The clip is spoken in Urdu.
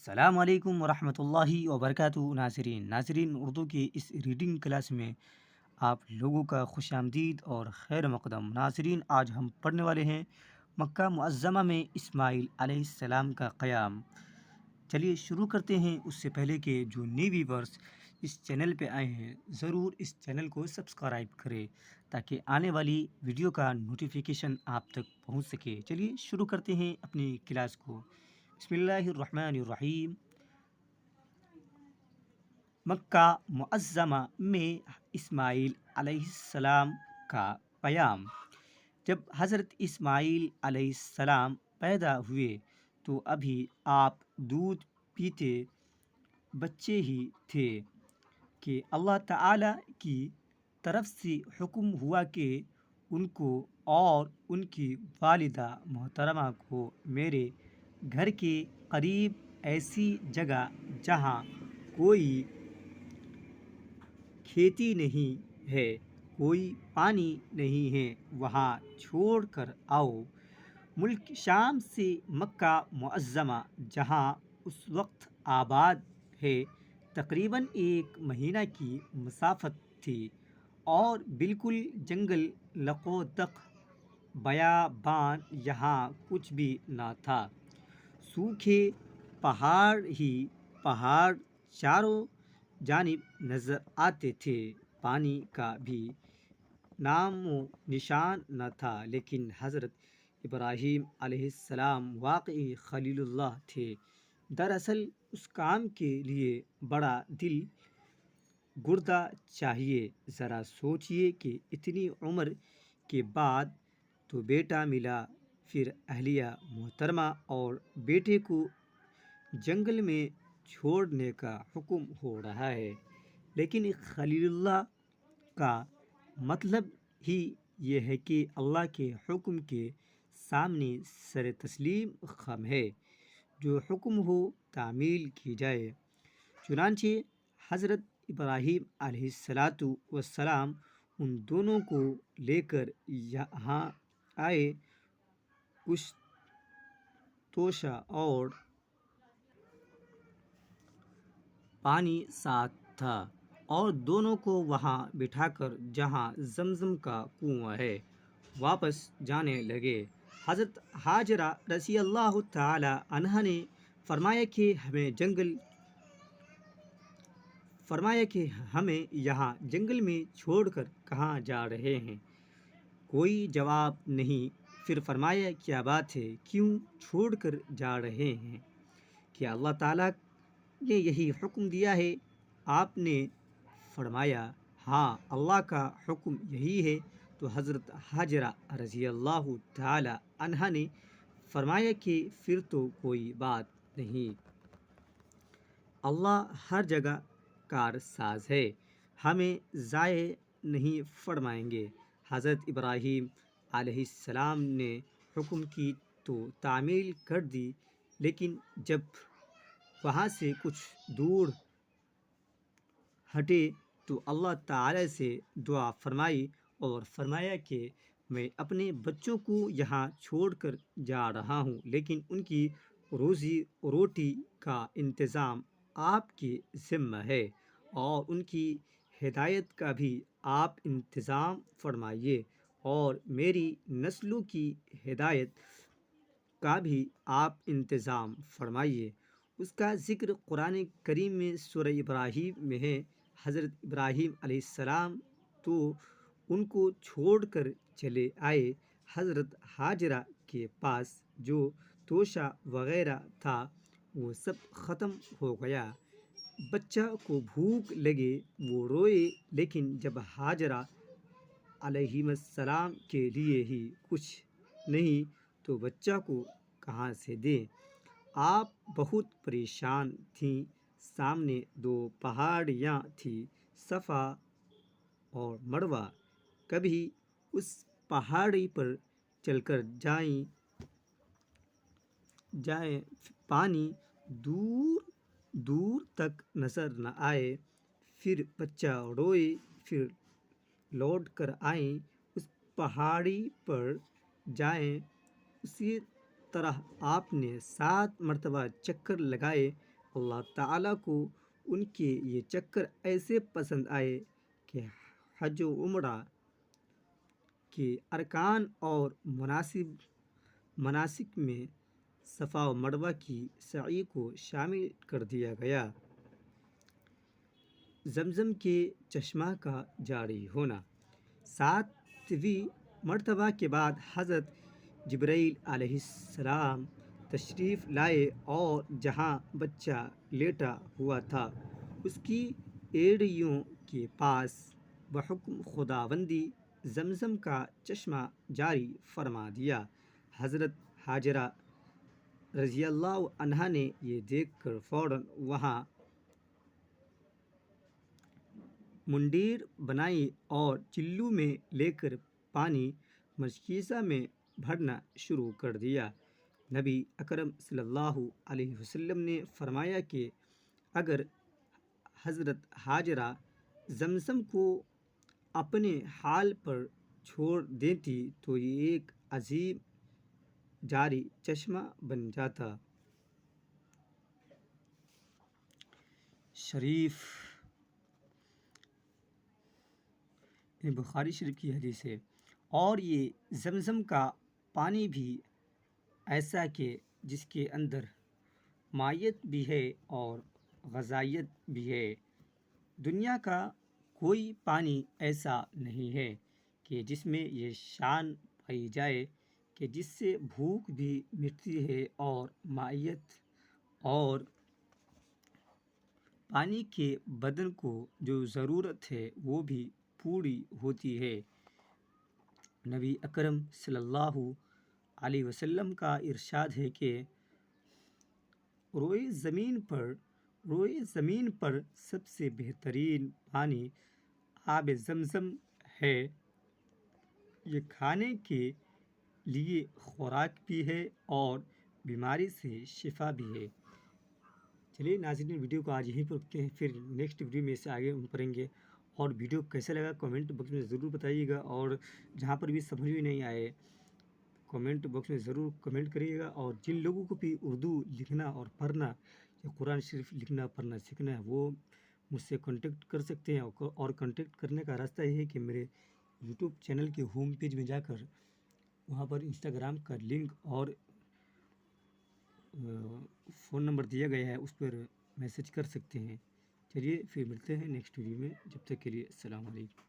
السلام علیکم ورحمۃ اللہ وبرکاتہ ناظرین اردو کی اس ریڈنگ کلاس میں آپ لوگوں کا خوش آمدید اور خیر مقدم ناظرین، آج ہم پڑھنے والے ہیں مکہ معظمہ میں اسماعیل علیہ السلام کا قیام۔ چلیے شروع کرتے ہیں۔ اس سے پہلے کہ جو نئی ویورس اس چینل پہ آئے ہیں ضرور اس چینل کو سبسکرائب کریں تاکہ آنے والی ویڈیو کا نوٹیفیکیشن آپ تک پہنچ سکے۔ چلیے شروع کرتے ہیں اپنی کلاس کو۔ بسم اللہ الرحمن الرحیم۔ مکہ معظمہ میں اسماعیل علیہ السلام کا قیام۔ جب حضرت اسماعیل علیہ السلام پیدا ہوئے تو ابھی آپ دودھ پیتے بچے ہی تھے کہ اللہ تعالیٰ کی طرف سے حکم ہوا کہ ان کو اور ان کی والدہ محترمہ کو میرے گھر کے قریب ایسی جگہ جہاں کوئی کھیتی نہیں ہے، کوئی پانی نہیں ہے، وہاں چھوڑ کر آؤ۔ ملک شام سے مکہ معظمہ جہاں اس وقت آباد ہے تقریباً 1 مہینہ کی مسافت تھی اور بالکل جنگل لقودق بیابان، یہاں کچھ بھی نہ تھا، سوکھے پہاڑ ہی پہاڑ چاروں جانب نظر آتے تھے، پانی کا بھی نام و نشان نہ تھا۔ لیکن حضرت ابراہیم علیہ السلام واقعی خلیل اللہ تھے۔ دراصل اس کام کے لیے بڑا دل گردہ چاہیے۔ ذرا سوچئے کہ اتنی عمر کے بعد تو بیٹا ملا، پھر اہلیہ محترمہ اور بیٹے کو جنگل میں چھوڑنے کا حکم ہو رہا ہے۔ لیکن خلیل اللہ کا مطلب ہی یہ ہے کہ اللہ کے حکم کے سامنے سر تسلیم خم ہے، جو حکم ہو تعمیل کی جائے۔ چنانچہ حضرت ابراہیم علیہ السلام ان دونوں کو لے کر یہاں آئے۔ کچھ توشہ اور پانی ساتھ تھا اور دونوں کو وہاں بٹھا کر جہاں زمزم کا کنواں ہے واپس جانے لگے۔ حضرت ہاجرہ رضی اللہ تعالی عنہا نے فرمایا کہ ہمیں یہاں جنگل میں چھوڑ کر کہاں جا رہے ہیں؟ کوئی جواب نہیں۔ پھر فرمایا کیا بات ہے، کیوں چھوڑ کر جا رہے ہیں؟ کیا اللہ تعالیٰ نے یہی حکم دیا ہے؟ آپ نے فرمایا ہاں، اللہ کا حکم یہی ہے۔ تو حضرت ہاجرہ رضی اللہ تعالی عنہا نے فرمایا کہ پھر تو کوئی بات نہیں، اللہ ہر جگہ کار ساز ہے، ہمیں ضائع نہیں فرمائیں گے۔ حضرت ابراہیم علیہ السلام نے حکم کی تو تعمیل کر دی، لیکن جب وہاں سے کچھ دور ہٹے تو اللہ تعالی سے دعا فرمائی اور فرمایا کہ میں اپنے بچوں کو یہاں چھوڑ کر جا رہا ہوں، لیکن ان کی روزی روٹی کا انتظام آپ کے ذمہ ہے اور ان کی ہدایت کا بھی آپ انتظام فرمائیے اور میری نسلوں کی ہدایت کا بھی آپ انتظام فرمائیے۔ اس کا ذکر قرآن کریم میں سورہ ابراہیم میں ہے۔ حضرت ابراہیم علیہ السلام تو ان کو چھوڑ کر چلے آئے۔ حضرت ہاجرہ کے پاس جو توشہ وغیرہ تھا وہ سب ختم ہو گیا۔ بچہ کو بھوک لگے، وہ روئے، لیکن جب ہاجرہ علیہ السلام کے لیے ہی کچھ نہیں تو بچہ کو کہاں سے دیں؟ آپ بہت پریشان تھیں۔ سامنے 2 پہاڑیاں تھیں، صفا اور مروہ۔ کبھی اس پہاڑی پر چل کر جائیں، پانی دور دور تک نظر نہ آئے، پھر بچہ روئے، پھر لوٹ کر آئیں، اس پہاڑی پر جائیں۔ اسی طرح آپ نے 7 مرتبہ چکر لگائے، اللہ تعالیٰ کو ان کے یہ چکر ایسے پسند آئے کہ حج و عمرہ کے ارکان اور مناسک میں صفا و مروہ کی سعی کو شامل کر دیا گیا۔ زمزم کے چشمہ کا جاری ہونا۔ 7ویں مرتبہ کے بعد حضرت جبرائیل علیہ السلام تشریف لائے اور جہاں بچہ لیٹا ہوا تھا اس کی ایڑیوں کے پاس بحکم خداوندی زمزم کا چشمہ جاری فرما دیا۔ حضرت ہاجرہ رضی اللہ عنہا نے یہ دیکھ کر فوراً وہاں منڈیر بنائی اور چلو میں لے کر پانی مشکیزہ میں بھرنا شروع کر دیا۔ نبی اکرم صلی اللہ علیہ وسلم نے فرمایا کہ اگر حضرت ہاجرہ زمزم کو اپنے حال پر چھوڑ دیتی تو یہ ایک عظیم جاری چشمہ بن جاتا۔ شریف بخاری شریف کی حدیث ہے۔ اور یہ زمزم کا پانی بھی ایسا کہ جس کے اندر مائیت بھی ہے اور غذائیت بھی ہے۔ دنیا کا کوئی پانی ایسا نہیں ہے کہ جس میں یہ شان پائی جائے کہ جس سے بھوک بھی مٹتی ہے اور مائیت اور پانی کے بدن کو جو ضرورت ہے وہ بھی پوری ہوتی ہے۔ نبی اکرم صلی اللہ علیہ وسلم کا ارشاد ہے کہ روئے زمین پر سب سے بہترین پانی آب زمزم ہے۔ یہ کھانے کے لیے خوراک بھی ہے اور بیماری سے شفا بھی ہے۔ چلیے ناظرین، ویڈیو کو آج یہیں پر رکھتے ہیں، پھر نیکسٹ ویڈیو میں اس سے آگے پڑھیں گے۔ اور ویڈیو کیسا لگا کمنٹ باکس میں ضرور بتائیے گا، اور جہاں پر بھی سمجھ میں نہیں آئے کمنٹ باکس میں ضرور کمنٹ کریے گا۔ اور جن لوگوں کو بھی اردو لکھنا اور پڑھنا یا قرآن شریف لکھنا پڑھنا سیکھنا ہے وہ مجھ سے کانٹیکٹ کر سکتے ہیں۔ اور کانٹیکٹ کرنے کا راستہ یہ ہے کہ میرے یوٹیوب چینل کے ہوم پیج میں جا کر وہاں پر انسٹاگرام کا لنک اور فون نمبر دیا گیا ہے، اس پر میسج کر سکتے ہیں۔ چلیے پھر ملتے ہیں نیکسٹ ویڈیو میں، جب تک کے لیے السلام علیکم۔